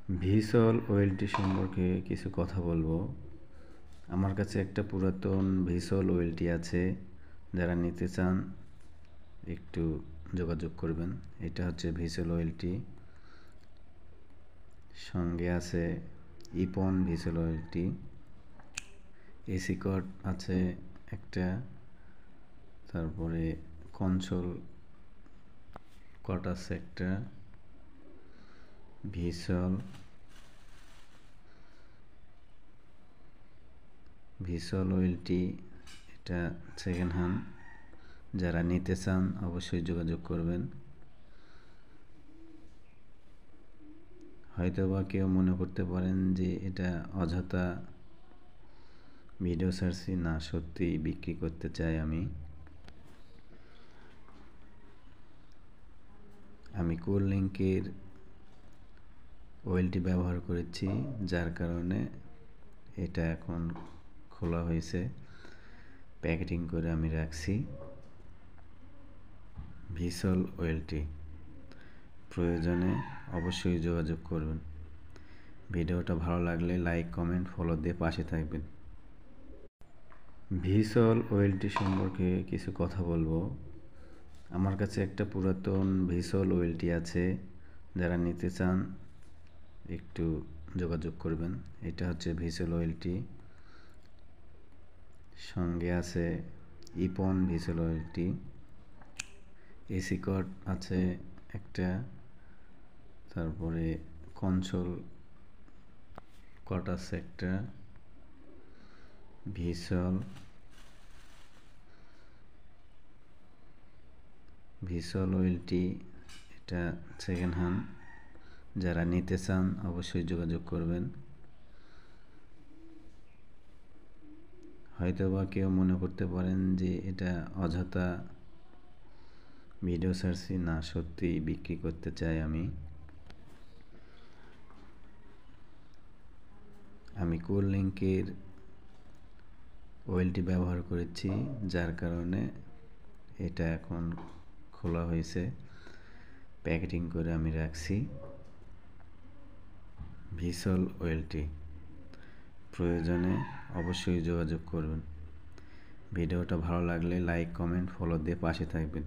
ভিসল ওয়েলটি সম্পর্কে কিছু কথা বলবো। আমার কাছে একটা পুরাতন ভিসল ওয়েলটি আছে, যারা নিতে চান একটু যোগাযোগ করবেন। এটা হচ্ছে ভিসল ওয়েলটি, সঙ্গে আছে ইপন ভিসল ওয়েলটি, এসি কট আছে একটা, তারপরে কনসোল কট আছে একটা। ভিসল ওয়েলটি এটা সেকেন্ড হ্যান্ড, যারা নিতে চান অবশ্যই যোগাযোগ করবেন। হয়তোবা কেউ মনে করতে পারেন যে এটা অযথা ভিডিও ছাড়ছি, না সত্যি বিক্রি করতে চাই আমি কুল লিঙ্কের ওয়েলটি ব্যবহার করেছি, যার কারণে এটা এখন খোলা হয়েছে, প্যাকেটিং করে আমি রাখছি। ভিসল ওয়েলটি প্রয়োজনে অবশ্যই যোগাযোগ করবেন। ভিডিওটা ভালো লাগলে লাইক, কমেন্ট, ফলো দিয়ে পাশে থাকবেন। ভিসল ওয়েলটি সম্পর্কে কিছু কথা বলবো। আমার কাছে একটা পুরাতন ভিসল ওয়েলটি আছে, যারা নিতে চান একটু যোগাযোগ করবেন। এটা হচ্ছে ভিসল ওয়েলটি, সঙ্গে আছে ইপন ভিসল ওয়েলটি, এসি কট আছে একটা, তারপরে কনসোল কট আছে একটা। ভিসল ওয়েলটি এটা সেকেন্ড হ্যান্ড, যারা নিতে চান অবশ্যই যোগাযোগ করবেন। হয়তোবা কেউ মনে করতে পারেন যে এটা অযথা ভিডিও ছাড়ছি, না সত্যি বিক্রি করতে চাই আমি কুল লিঙ্কের ওয়েলটি ব্যবহার করেছি, যার কারণে এটা এখন খোলা হয়েছে, প্যাকেটিং করে আমি রাখছি। ভিসল ওয়েলটি প্রয়োজনে অবশ্যই যোগাযোগ করবেন। ভিডিওটা ভালো লাগলে লাইক, কমেন্ট, ফলো দিয়ে পাশে থাকবেন।